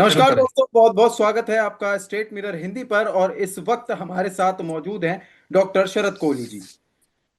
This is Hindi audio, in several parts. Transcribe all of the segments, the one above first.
शुरू नमस्कार करें। दोस्तों, बहुत बहुत स्वागत है आपका स्टेट मिरर हिंदी पर। और इस वक्त हमारे साथ मौजूद हैं डॉक्टर शरद कोहली जी।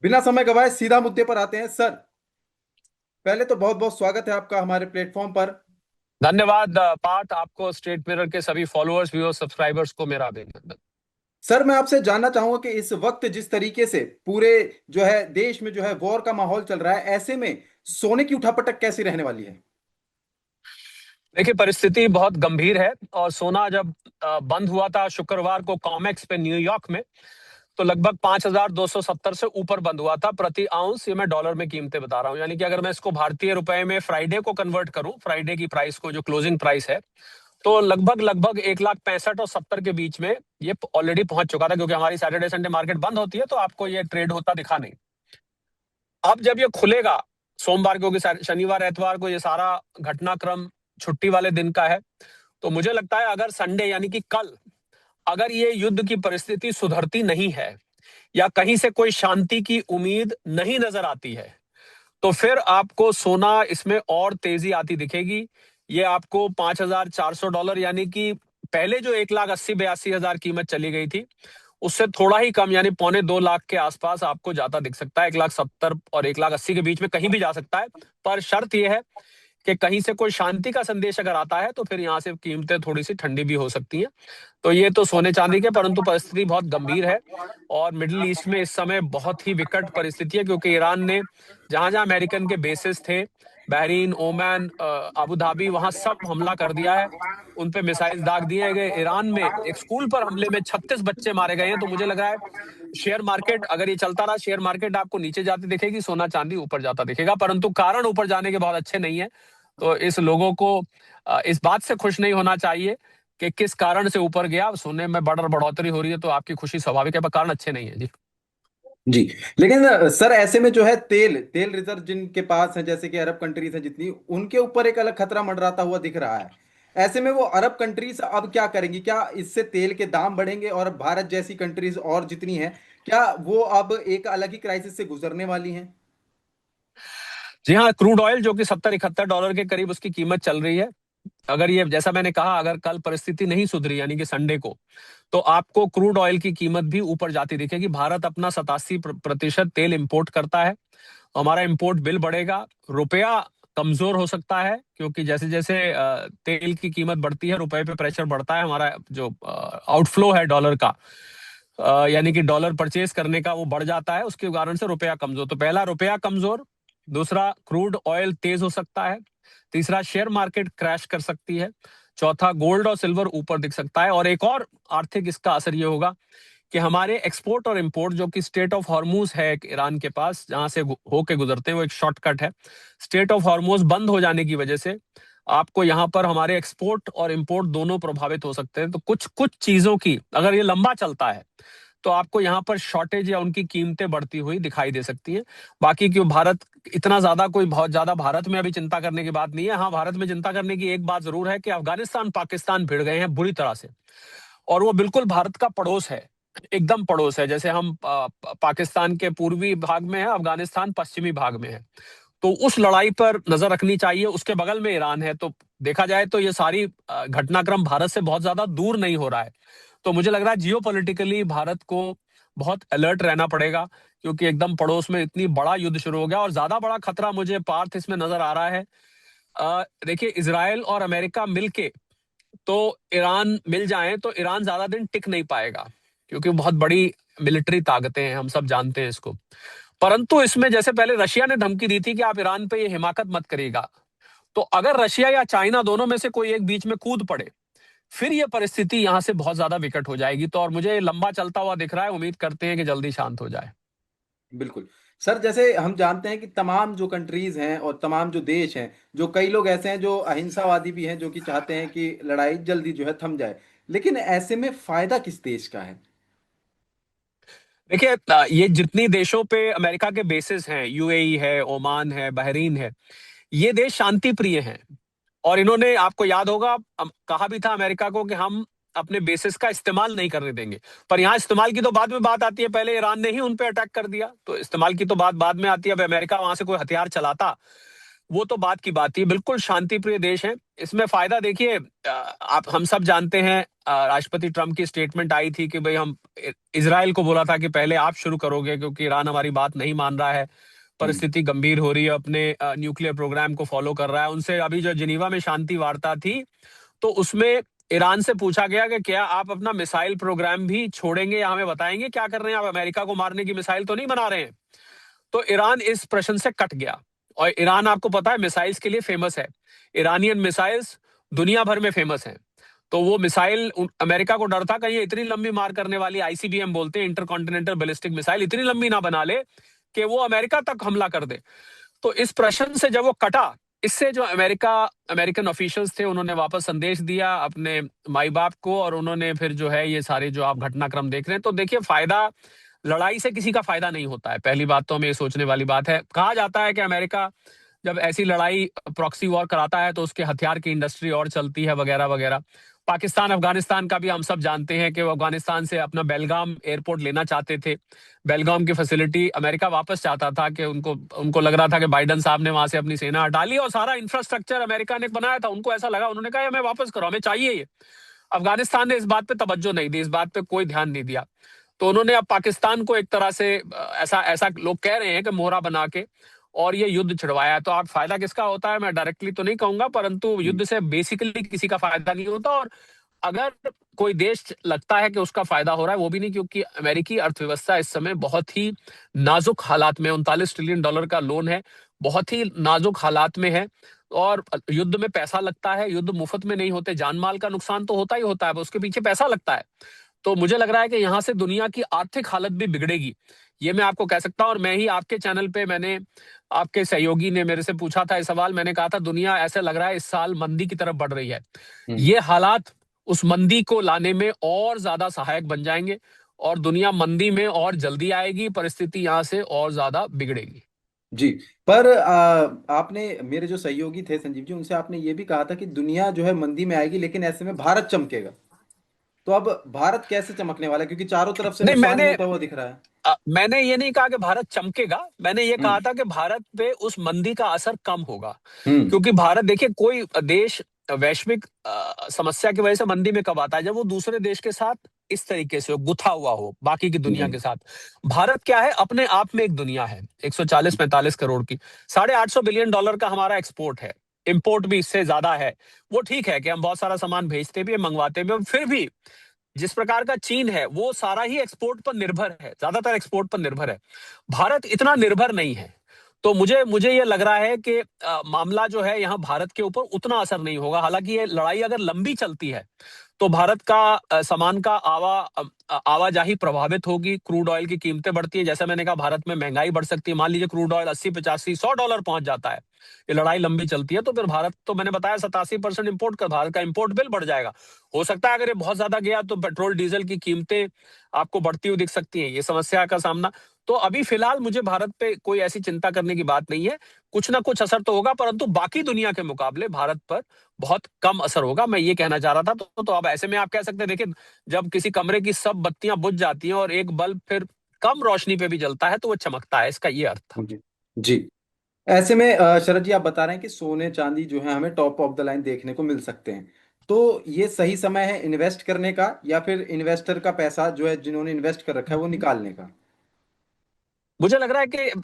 बिना समय गवाए सीधा मुद्दे पर आते हैं सर। पहले तो बहुत बहुत स्वागत है आपका हमारे प्लेटफॉर्म पर। धन्यवाद पार्थ, आपको स्ट्रेट मिरर के सभी फॉलोअर्स व्यूअर्स सब्सक्राइबर्स को मेरा अभिनंदन। सर, मैं आपसे जानना चाहूंगा कि इस वक्त जिस तरीके से पूरे जो है देश में जो है वॉर का माहौल चल रहा है, ऐसे में सोने की उठापटक कैसी रहने वाली है? देखिए, परिस्थिति बहुत गंभीर है और सोना जब बंद हुआ था शुक्रवार को कॉमेक्स पे न्यूयॉर्क में, तो लगभग 5,270 से ऊपर बंद हुआ था प्रति आउंस। ये मैं डॉलर में कीमतें बता रहा हूँ, यानी कि अगर मैं इसको भारतीय रुपए में फ्राइडे को कन्वर्ट करूं, फ्राइडे की प्राइस को जो क्लोजिंग प्राइस है, तो लगभग लगभग 1,65,000 और 70 के बीच में ये ऑलरेडी पहुंच चुका था, क्योंकि हमारी सैटरडे संडे मार्केट बंद होती है तो आपको ये ट्रेड होता दिखा नहीं। अब जब ये खुलेगा सोमवार को, कि शनिवार एतवार को ये सारा घटनाक्रम छुट्टी वाले दिन का है, तो मुझे लगता है अगर संडे यानी कि कल अगर ये युद्ध की परिस्थिति सुधरती नहीं है या कहीं से कोई शांति की उम्मीद नहीं नजर आती है, तो फिर आपको सोना इसमें और तेजी आती दिखेगी। ये आपको $5,400 यानी कि पहले जो 1,80,82,000 कीमत चली गई थी, उससे थोड़ा ही कम यानी 1,250,000 के आसपास आपको जाता दिख सकता है। 1,70,000 और 1,80,000 के बीच में कहीं भी जा सकता है। पर शर्त यह है कि कहीं से कोई शांति का संदेश अगर आता है तो फिर यहाँ से कीमतें थोड़ी सी ठंडी भी हो सकती हैं। तो ये तो सोने चांदी के, परंतु परिस्थिति बहुत गंभीर है और मिडिल ईस्ट में इस समय बहुत ही विकट परिस्थिति है, क्योंकि ईरान ने जहां जहां अमेरिकन के बेसिस थे, बहरीन, ओमान, अबू धाबी, वहां सब हमला कर दिया है। उन पे मिसाइल दाग दिए गए। ईरान में एक स्कूल पर हमले में 36 बच्चे मारे गए हैं। तो मुझे लग रहा है शेयर मार्केट अगर ये चलता रहा, शेयर मार्केट आपको नीचे जाती दिखेगी, सोना चांदी ऊपर जाता दिखेगा, परंतु कारण ऊपर जाने के बहुत अच्छे नहीं है। तो इस लोगों को इस बात से खुश नहीं होना चाहिए कि किस कारण से ऊपर गया। सोने में बढ़ोतरी हो रही है तो आपकी खुशी स्वाभाविक है, पर कारण अच्छे नहीं है जी। जी। लेकिन सर, ऐसे में जो है तेल तेल रिजर्व जिनके पास है, जैसे कि अरब कंट्रीज है जितनी, उनके ऊपर एक अलग खतरा मंडराता हुआ दिख रहा है। ऐसे में वो अरब कंट्रीज अब क्या करेंगी? क्या इससे तेल के दाम बढ़ेंगे और भारत जैसी कंट्रीज और जितनी हैं, क्या वो अब एक अलग ही क्राइसिस से गुजरने वाली हैं? जी हाँ, क्रूड ऑयल जो कि 70-71 डॉलर के करीब उसकी कीमत चल रही है, अगर ये जैसा मैंने कहा, अगर कल परिस्थिति नहीं सुधरी यानी कि संडे को, तो आपको क्रूड ऑयल की कीमत भी ऊपर जाती दिखेगी। भारत अपना 87% तेल इंपोर्ट करता है। हमारा इंपोर्ट बिल बढ़ेगा, रुपया कमजोर हो सकता है, क्योंकि जैसे जैसे तेल की कीमत बढ़ती है रुपए पे प्रेशर बढ़ता है। हमारा जो आउटफ्लो है डॉलर का, यानी कि डॉलर परचेज करने का, वो बढ़ जाता है, उसके कारण से रुपया कमजोर। तो पहला रुपया कमजोर, दूसरा क्रूड ऑयल तेज हो सकता है, तीसरा शेयर मार्केट क्रैश कर सकती है, चौथा गोल्ड और सिल्वर ऊपर दिख सकता है, और एक और आर्थिक इसका असर ये होगा कि हमारे एक्सपोर्ट और इंपोर्ट जो कि स्टेट ऑफ हॉर्मूज है ईरान के पास, जहां से होके गुजरते हैं, वो एक शॉर्टकट है। स्टेट ऑफ हॉर्मूज बंद हो जाने की वजह से आपको यहाँ पर हमारे एक्सपोर्ट और इंपोर्ट दोनों प्रभावित हो सकते हैं। तो कुछ कुछ चीजों की अगर ये लंबा चलता है तो आपको यहाँ पर शॉर्टेज या उनकी कीमतें बढ़ती हुई दिखाई दे सकती हैं। बाकी क्यों भारत इतना ज्यादा, कोई बहुत ज्यादा भारत में अभी चिंता करने की बात नहीं है। हाँ, भारत में चिंता करने की एक बात जरूर है कि अफगानिस्तान पाकिस्तान भिड़ गए हैं बुरी तरह से, और वो बिल्कुल भारत का पड़ोस है, एकदम पड़ोस है। जैसे हम पाकिस्तान के पूर्वी भाग में है, अफगानिस्तान पश्चिमी भाग में है। तो उस लड़ाई पर नजर रखनी चाहिए। उसके बगल में ईरान है, तो देखा जाए तो ये सारी घटनाक्रम भारत से बहुत ज्यादा दूर नहीं हो रहा है। तो मुझे लग रहा है जियो पॉलिटिकली भारत को बहुत अलर्ट रहना पड़ेगा, क्योंकि एकदम पड़ोस में इतनी बड़ा युद्ध शुरू हो गया। और ज्यादा बड़ा खतरा मुझे पार्थ इसमें नजर आ रहा है, देखिए, इसराइल और अमेरिका मिलके तो ईरान मिल जाए तो ईरान ज्यादा दिन टिक नहीं पाएगा, क्योंकि बहुत बड़ी मिलिट्री ताकतें हैं, हम सब जानते हैं इसको। परंतु इसमें जैसे पहले रशिया ने धमकी दी थी कि आप ईरान पे ये हिमाकत मत करिएगा, तो अगर रशिया या चाइना दोनों में से कोई एक बीच में कूद पड़े, फिर ये परिस्थिति यहां से बहुत ज्यादा विकट हो जाएगी। तो और मुझे ये लंबा चलता हुआ दिख रहा है, उम्मीद करते हैं कि जल्दी शांत हो जाए। बिल्कुल। सर, जैसे हम जानते हैं कि तमाम जो कंट्रीज हैं और तमाम जो देश हैं, जो कई लोग ऐसे हैं जो अहिंसावादी भी हैं, जो कि चाहते हैं कि लड़ाई जल्दी जो है थम जाए। लेकिन ऐसे में फायदा किस देश का है? देखिए, ये जितनी देशों पे अमेरिका के बेसिस हैं, यूएई है, ओमान है, बहरीन है, ये देश शांति प्रिय हैं। और इन्होंने, आपको याद होगा, कहा भी था अमेरिका को कि हम अपने बेसिस का इस्तेमाल नहीं करने देंगे। पर यहाँ इस्तेमाल की तो बाद में बात आती है, पहले ईरान ने ही उन पे अटैक कर दिया, तो इस्तेमाल की तो बात बाद में आती है। अब अमेरिका वहां से कोई हथियार चलाता वो तो बात की बात ही, बिल्कुल शांति प्रिय देश है। इसमें फायदा देखिए, आप हम सब जानते हैं, राष्ट्रपति ट्रम्प की स्टेटमेंट आई थी कि भाई हम इजराइल को बोला था कि पहले आप शुरू करोगे क्योंकि ईरान हमारी बात नहीं मान रहा है, हम्म। परिस्थिति गंभीर हो रही है, अपने न्यूक्लियर प्रोग्राम को फॉलो कर रहा है। उनसे अभी जो जिनीवा में शांति वार्ता थी, तो उसमें ईरान से पूछा गया कि क्या आप अपना मिसाइल प्रोग्राम भी छोड़ेंगे या हमें बताएंगे क्या कर रहे हैं, आप अमेरिका को मारने की मिसाइल तो नहीं बना रहे हैं। तो ईरान इस प्रश्न से कट गया। और ईरान आपको पता है मिसाइल्स के लिए फेमस है, ईरानियन मिसाइल्स दुनिया भर में फेमस है। तो वो मिसाइल अमेरिका को डर था कहीं इतनी लंबी मार करने वाली, आईसीबीएम बोलते हैं, इंटरकॉन्टिनेंटल बैलिस्टिक मिसाइल, इतनी लंबी ना बना ले कि वो अमेरिका तक हमला कर दे। तो इस प्रश्न से जब वो कटा, इससे जो अमेरिकन ऑफिशियल्स थे उन्होंने वापस संदेश दिया अपने माई बाप को, और उन्होंने फिर जो है ये सारे जो आप घटनाक्रम देख रहे हैं, तो देखिए फायदा, लड़ाई से किसी का फायदा नहीं होता है। पहली बात तो हमें ये सोचने वाली बात है। कहा जाता है कि अमेरिका जब ऐसी लड़ाई प्रॉक्सी वॉर कराता है तो उसके हथियार की इंडस्ट्री और चलती है वगैरह वगैरह। पाकिस्तान अफगानिस्तान का भी हम सब जानते हैं कि वो अफगानिस्तान से अपना बेलगाम एयरपोर्ट लेना चाहते थे। बेलगाम की फैसिलिटी अमेरिका वापस चाहता था कि उनको उनको लग रहा था कि बाइडन साहब ने वहां से अपनी सेना हटा ली और सारा इंफ्रास्ट्रक्चर अमेरिका ने बनाया था, उनको ऐसा लगा, उन्होंने कहा हमें वापस करो, हमें चाहिए ये। अफगानिस्तान ने इस बात पे तवज्जो नहीं दी, इस बात पे कोई ध्यान नहीं दिया। तो उन्होंने अब पाकिस्तान को एक तरह से ऐसा ऐसा लोग कह रहे हैं कि मोहरा बना के और ये युद्ध छिड़वाया है। तो आप फायदा किसका होता है मैं डायरेक्टली तो नहीं कहूंगा, परंतु हम्म। युद्ध से बेसिकली किसी का फायदा नहीं होता। और अगर कोई देश लगता है कि उसका फायदा हो रहा है, वो भी नहीं, क्योंकि अमेरिकी अर्थव्यवस्था इस समय बहुत ही नाजुक हालात में, $39 ट्रिलियन का लोन है, बहुत ही नाजुक हालात में है। और युद्ध में पैसा लगता है, युद्ध मुफ्त में नहीं होते, जान माल का नुकसान तो होता ही होता है, उसके पीछे पैसा लगता है। तो मुझे लग रहा है कि यहां से दुनिया की आर्थिक हालत भी बिगड़ेगी, ये मैं आपको कह सकता हूं। और मैं ही आपके चैनल पे, मैंने, आपके सहयोगी ने मेरे से पूछा था ये सवाल, मैंने कहा था दुनिया ऐसे लग रहा है इस साल मंदी की तरफ बढ़ रही है। हम्म। ये हालात उस मंदी को लाने में और ज्यादा सहायक बन जाएंगे, और दुनिया मंदी में और जल्दी आएगी, परिस्थिति यहां से और ज्यादा बिगड़ेगी। जी। पर आपने, मेरे जो सहयोगी थे संजीव जी, उनसे आपने ये भी कहा था कि दुनिया जो है मंदी में आएगी लेकिन ऐसे में भारत चमकेगा। तो अब भारत कैसे चमकने वाला है, क्योंकि चारों तरफ से नहीं, नुकसान ही होता हुआ दिख रहा है। मैंने ये नहीं कहा कि भारत चमकेगा, मैंने ये हम्म। कहा था कि भारत पे उस मंदी का असर कम होगा। हम्म। क्योंकि भारत, देखिए, कोई देश वैश्विक समस्या की वजह से मंदी में कब आता है, जब वो दूसरे देश के साथ इस तरीके से हो, गुथा हुआ हो बाकी की दुनिया जी। के साथ। भारत क्या है, अपने आप में एक दुनिया है, 140-45 करोड़ की, $850 बिलियन का हमारा एक्सपोर्ट है, इंपोर्ट भी इससे ज्यादा है। वो ठीक है कि हम बहुत सारा सामान भेजते भी हैं, मंगवाते भी हैं, फिर भी जिस प्रकार का चीन है वो सारा ही एक्सपोर्ट पर निर्भर है, ज्यादातर एक्सपोर्ट पर निर्भर है। भारत इतना निर्भर नहीं है। तो मुझे मुझे ये लग रहा है कि मामला जो है यहाँ भारत के ऊपर उतना असर नहीं होगा। हालांकि ये लड़ाई अगर लंबी चलती है तो भारत का सामान का आवाजाही प्रभावित होगी, क्रूड ऑयल की कीमतें बढ़ती है, जैसा मैंने कहा भारत में महंगाई बढ़ सकती है। मान लीजिए क्रूड ऑयल 80, 85, $100 पहुंच जाता है, ये लड़ाई लंबी चलती है, तो फिर भारत, तो मैंने बताया 87% इंपोर्ट कर, भारत का इंपोर्ट बिल बढ़ जाएगा। हो सकता है अगर ये बहुत ज्यादा गया तो पेट्रोल डीजल की कीमतें आपको बढ़ती हुई दिख सकती हैं, ये समस्या का सामना। तो अभी फिलहाल मुझे भारत पे कोई ऐसी चिंता करने की बात नहीं है। कुछ ना कुछ असर तो होगा, परंतु बाकी दुनिया के मुकाबले भारत पर बहुत कम असर होगा, मैं ये कहना चाह रहा था। तो अब ऐसे में आप कह सकते हैं, देखिए, जब किसी कमरे की सब बत्तियां बुझ जाती हैं और एक बल्ब फिर कम रोशनी पे भी जलता है तो वो चमकता है, इसका ये अर्थ था। जी। जी। ऐसे में शरद जी, आप बता रहे हैं कि सोने चांदी जो है हमें टॉप ऑफ द लाइन देखने को मिल सकते हैं। तो ये सही समय है इन्वेस्ट करने का, या फिर इन्वेस्टर का पैसा जो है जिन्होंने इन्वेस्ट कर रखा है वो निकालने का? मुझे लग रहा है कि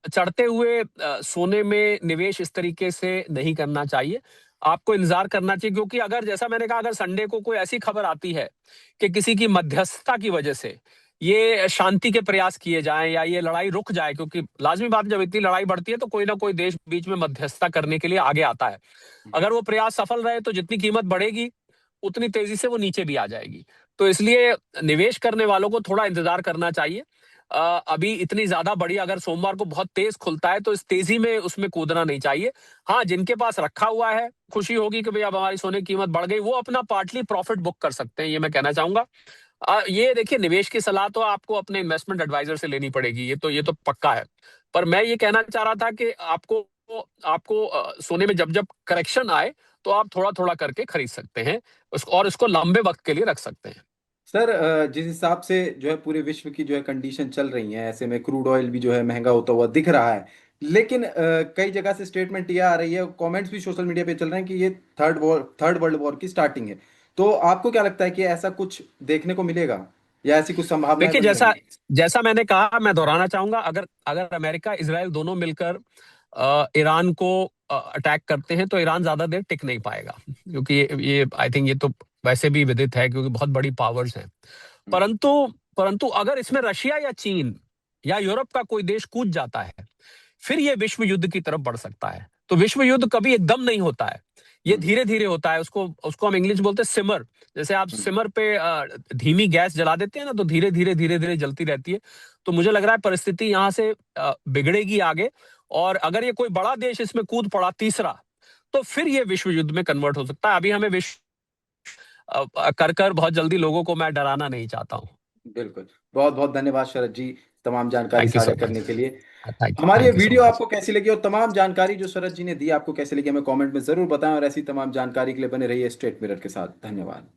चढ़ते हुए सोने में निवेश इस तरीके से नहीं करना चाहिए। आपको इंतजार करना चाहिए, क्योंकि अगर, जैसा मैंने कहा, अगर संडे को कोई ऐसी खबर आती है कि किसी की मध्यस्थता की वजह से ये शांति के प्रयास किए जाएं या ये लड़ाई रुक जाए, क्योंकि लाजमी बात है, जब इतनी लड़ाई बढ़ती है तो कोई ना कोई देश बीच में मध्यस्थता करने के लिए आगे आता है। अगर वो प्रयास सफल रहे तो जितनी कीमत बढ़ेगी उतनी तेजी से वो नीचे भी आ जाएगी। तो इसलिए निवेश करने वालों को थोड़ा इंतजार करना चाहिए। अभी इतनी ज्यादा बड़ी, अगर सोमवार को बहुत तेज खुलता है तो इस तेजी में उसमें कूदना नहीं चाहिए। हाँ, जिनके पास रखा हुआ है, खुशी होगी कि भाई अब हमारी सोने की कीमत बढ़ गई, वो अपना पार्टली प्रॉफिट बुक कर सकते हैं, ये मैं कहना चाहूंगा। ये देखिए, निवेश की सलाह तो आपको अपने इन्वेस्टमेंट एडवाइजर से लेनी पड़ेगी, ये तो पक्का है। पर मैं ये कहना चाह रहा था कि आपको आपको सोने में जब जब करेक्शन आए तो आप थोड़ा थोड़ा करके खरीद सकते हैं उसको, और इसको लंबे वक्त के लिए रख सकते हैं। सर, जिस हिसाब से जो है पूरे विश्व की जो है कंडीशन चल रही है, ऐसे में क्रूड ऑयल भी जो है महंगा होता हुआ दिख रहा है, लेकिन कई जगह से स्टेटमेंट ये आ रही है, कमेंट्स भी सोशल मीडिया पे चल रहे हैं कि ये थर्ड वर्ल्ड वॉर की स्टार्टिंग है। तो आपको क्या लगता है कि ऐसा कुछ देखने को मिलेगा, या ऐसी कुछ संभावनाएं देखिए, बन रही जैसा हैं? जैसा मैंने कहा, मैं दोहराना चाहूंगा, अगर अगर अमेरिका इसराइल दोनों मिलकर ईरान को अटैक करते हैं तो ईरान ज्यादा देर टिक नहीं पाएगा, क्योंकि ये आई थिंक ये तो वैसे भी विदित है, क्योंकि बहुत बड़ी पावर्स हैं। हम्म, परंतु परंतु अगर इसमें रशिया या चीन या यूरोप का कोई देश कूद जाता है, फिर ये विश्व युद्ध की तरफ बढ़ सकता है। तो विश्व युद्ध कभी एकदम नहीं होता है, ये हम्म, धीरे धीरे होता है। उसको उसको हम इंग्लिश बोलते हैं सिमर। जैसे आप हम्म, सिमर पे धीमी गैस जला देते हैं ना, तो धीरे धीरे जलती रहती है। तो मुझे लग रहा है परिस्थिति यहाँ से बिगड़ेगी आगे। और अगर ये कोई बड़ा देश इसमें कूद पड़ा तीसरा, तो फिर ये विश्व युद्ध में कन्वर्ट हो सकता है। अभी हमें विश्व कर कर बहुत जल्दी लोगों को मैं डराना नहीं चाहता हूँ। बिल्कुल। बहुत बहुत धन्यवाद शरद जी, तमाम जानकारी थैंक यू साझा सो मच। करने के लिए। थैंक हमारी ये thank you so video much. आपको कैसी लगी, और तमाम जानकारी जो शरद जी ने दी आपको कैसी लगी, हमें कमेंट में जरूर बताएं, और ऐसी तमाम जानकारी के लिए बने रहिए स्ट्रेट मिरर के साथ। धन्यवाद।